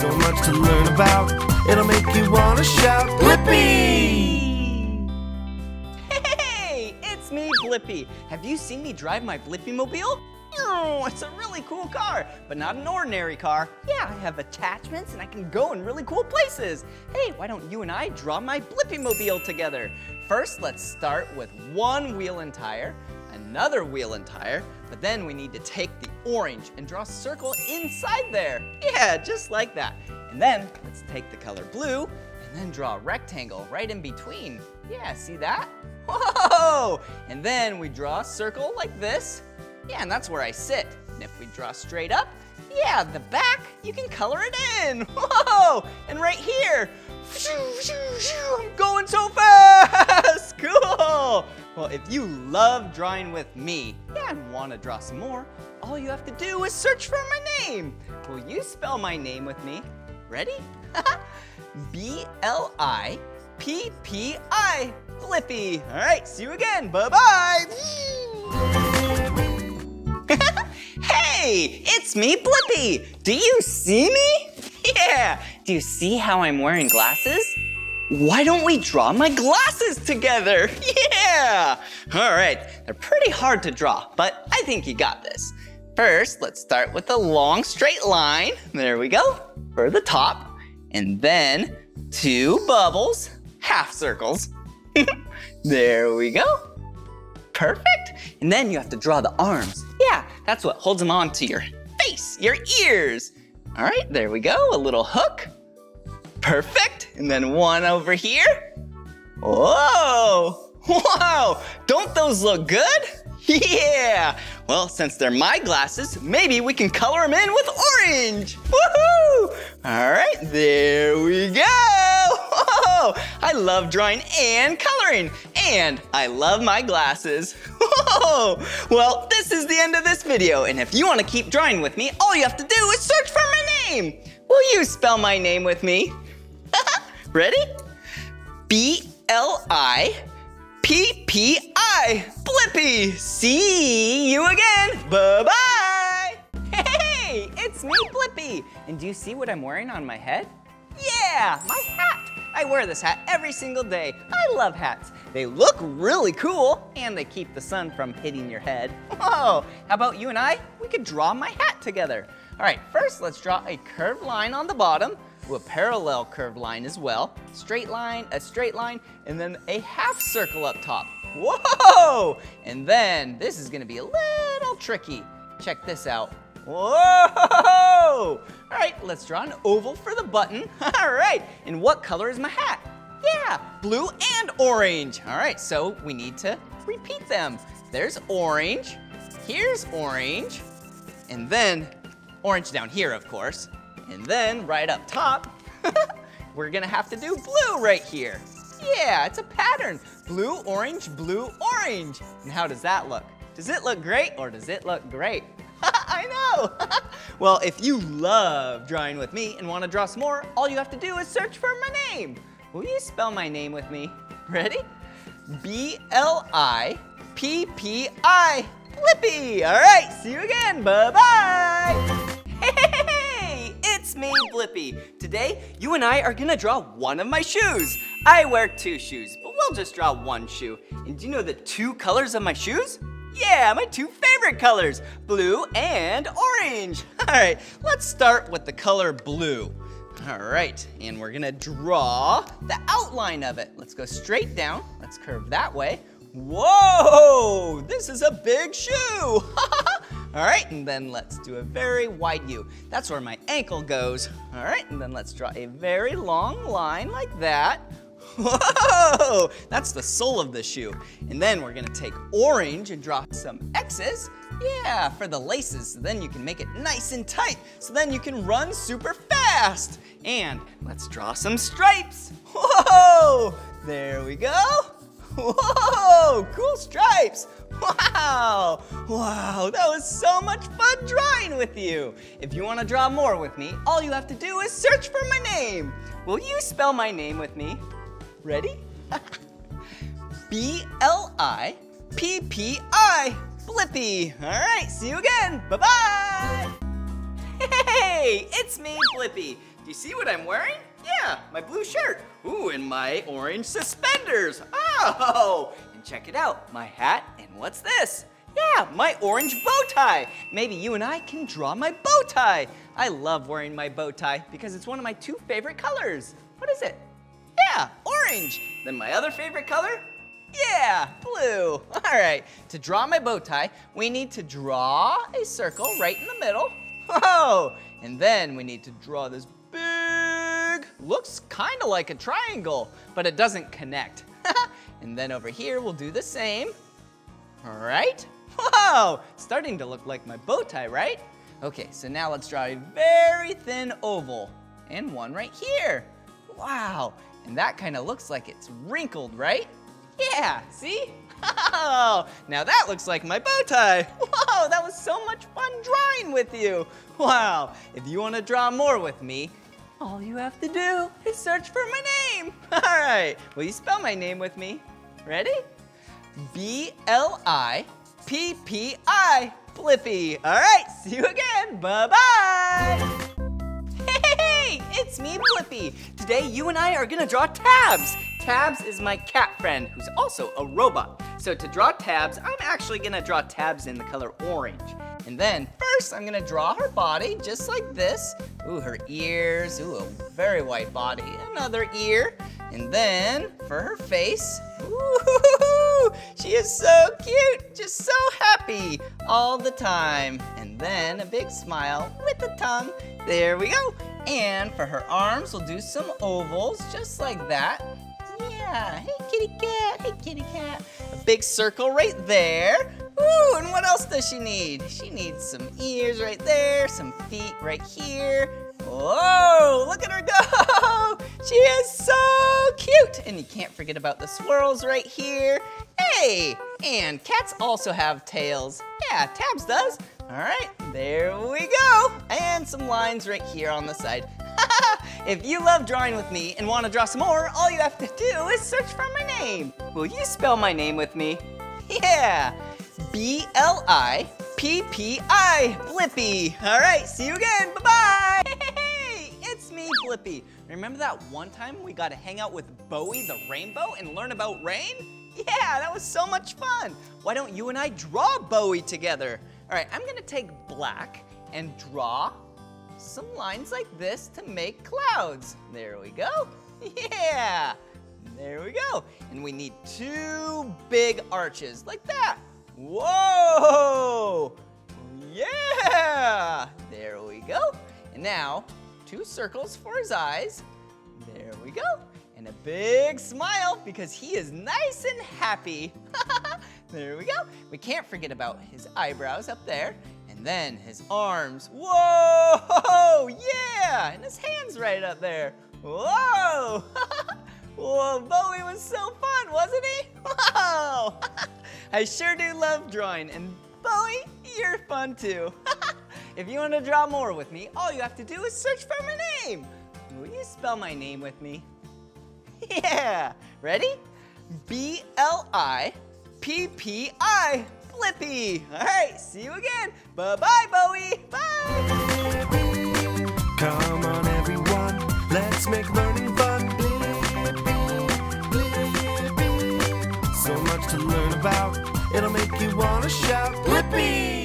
so much to learn about. It'll make you want to shout, Blippi! Hey, it's me, Blippi. Have you seen me drive my Blippi-mobile? Oh, it's a really cool car, but not an ordinary car. Yeah, I have attachments and I can go in really cool places. Hey, why don't you and I draw my Blippi-mobile together? First, let's start with one wheel and tire, another wheel and tire, but then we need to take the orange and draw a circle inside there. Yeah, just like that. And then let's take the color blue and then draw a rectangle right in between. Yeah, see that? Whoa! And then we draw a circle like this. Yeah, and that's where I sit. And if we draw straight up, yeah, the back, you can color it in. Whoa! And right here, I'm going so fast. Cool. Well, if you love drawing with me, yeah, and want to draw some more, all you have to do is search for my name. Will you spell my name with me? Ready? B-L-I-P-P-I, Blippi. All right, see you again. Bye-bye. Hey, it's me, Blippi. Do you see me? Yeah. Do you see how I'm wearing glasses? Why don't we draw my glasses together? Yeah. All right, they're pretty hard to draw, but I think you got this. First, let's start with a long straight line. There we go, for the top. And then 2 bubbles, half circles. There we go. Perfect. And then you have to draw the arms. Yeah, that's what holds them onto your face, your ears. All right, there we go, a little hook. Perfect. And then one over here. Whoa, wow, don't those look good? Yeah. Well, since they're my glasses, maybe we can color them in with orange. Woohoo! All right, there we go. Whoa, I love drawing and coloring, and I love my glasses. Whoa. Well, this is the end of this video, and if you want to keep drawing with me, all you have to do is search for my name. Will you spell my name with me? Ready? B-L-I-P-P-I, Blippi. See you again. Bye-bye. Hey, it's me, Blippi. And do you see what I'm wearing on my head? Yeah, my hat. I wear this hat every single day. I love hats. They look really cool, and they keep the sun from hitting your head. Whoa, how about you and I? We could draw my hat together. All right, first let's draw a curved line on the bottom, a parallel curved line as well, straight line, a straight line, and then a half circle up top. Whoa! And then this is gonna be a little tricky. Check this out. Whoa! All right, let's draw an oval for the button. All right, and what color is my hat? Yeah, blue and orange. All right, so we need to repeat them. There's orange, here's orange, and then orange down here, of course. And then right up top, we're gonna have to do blue right here. Yeah, it's a pattern. Blue, orange, blue, orange. And how does that look? Does it look great or does it look great? I know. Well, if you love drawing with me and want to draw some more, all you have to do is search for my name. Will you spell my name with me? Ready? B-L-I-P-P-I, Blippi. All right, see you again. Bye-bye. Hey, it's me, Blippi. Today, you and I are gonna draw one of my shoes. I wear 2 shoes, but we'll just draw 1 shoe. And do you know the 2 colors of my shoes? Yeah, my 2 favorite colors, blue and orange. All right, let's start with the color blue. All right, and we're gonna draw the outline of it. Let's go straight down. Let's curve that way. Whoa, this is a big shoe. All right, and then let's do a very wide U. That's where my ankle goes. All right, and then let's draw a very long line like that. Whoa, that's the sole of the shoe. And then we're gonna take orange and draw some X's. Yeah, for the laces, so then you can make it nice and tight, so then you can run super fast. And let's draw some stripes. Whoa, there we go. Whoa, cool stripes. Wow, wow, that was so much fun drawing with you. If you want to draw more with me, all you have to do is search for my name. Will you spell my name with me? Ready? B-L-I-P-P-I, Blippi. All right, see you again. Bye-bye. Hey, it's me, Blippi. Do you see what I'm wearing? Yeah, my blue shirt. Ooh, and my orange suspenders. Oh, and check it out, my hat, and what's this? Yeah, my orange bow tie. Maybe you and I can draw my bow tie. I love wearing my bow tie because it's one of my 2 favorite colors. What is it? Yeah, orange. Then my other favorite color? Yeah, blue. All right, to draw my bow tie, we need to draw a circle right in the middle. Whoa, and then we need to draw this big, looks kind of like a triangle, but it doesn't connect. And then over here, we'll do the same. All right. Whoa, starting to look like my bow tie, right? Okay, so now let's draw a very thin oval and one right here. Wow, and that kind of looks like it's wrinkled, right? Yeah, see? Oh, now that looks like my bow tie. Whoa, that was so much fun drawing with you. Wow, if you want to draw more with me, all you have to do is search for my name. All right, will you spell my name with me? Ready? B-L-I-P-P-I, Blippi. All right, see you again. Bye-bye. Hey, it's me, Blippi. Today, you and I are gonna draw Tabs. Tabs is my cat friend, who's also a robot. So to draw Tabs, I'm actually gonna draw Tabs in the color orange. And then first, I'm gonna draw her body just like this. Ooh, her ears, ooh, a very white body. Another ear. And then for her face, ooh, she is so cute, just so happy all the time. And then a big smile with the tongue. There we go. And for her arms, we'll do some ovals just like that. Yeah, hey kitty cat, hey kitty cat. A big circle right there. Ooh, and what else does she need? She needs some ears right there, some feet right here. Whoa, look at her go. She is so cute. And you can't forget about the swirls right here. Hey, and cats also have tails. Yeah, Tabs does. All right, there we go. And some lines right here on the side. If you love drawing with me and want to draw some more, all you have to do is search for my name. Will you spell my name with me? Yeah, B-L-I-P-P-I, Blippi. All right, see you again, bye-bye. Hey, it's me, Blippi. Remember that one time we got to hang out with Bowie the rainbow and learn about rain? Yeah, that was so much fun. Why don't you and I draw Bowie together? All right, I'm gonna take black and draw some lines like this to make clouds. There we go. Yeah, there we go. And we need 2 big arches like that. Whoa, yeah, there we go. And now 2 circles for his eyes. There we go. And a big smile because he is nice and happy. There we go. We can't forget about his eyebrows up there. And then his arms. Whoa, yeah. And his hands right up there. Whoa. Whoa, Bowie was so fun, wasn't he? Whoa. I sure do love drawing. And Bowie, you're fun too. If you want to draw more with me, all you have to do is search for my name. Will you spell my name with me? Yeah, ready? B-L-I-P-P-I, Blippi. All right, see you again. Bye-bye, Bowie. Bye. Come on, everyone, let's make learning fun. So much to learn about, it'll make you want to shout, Blippi!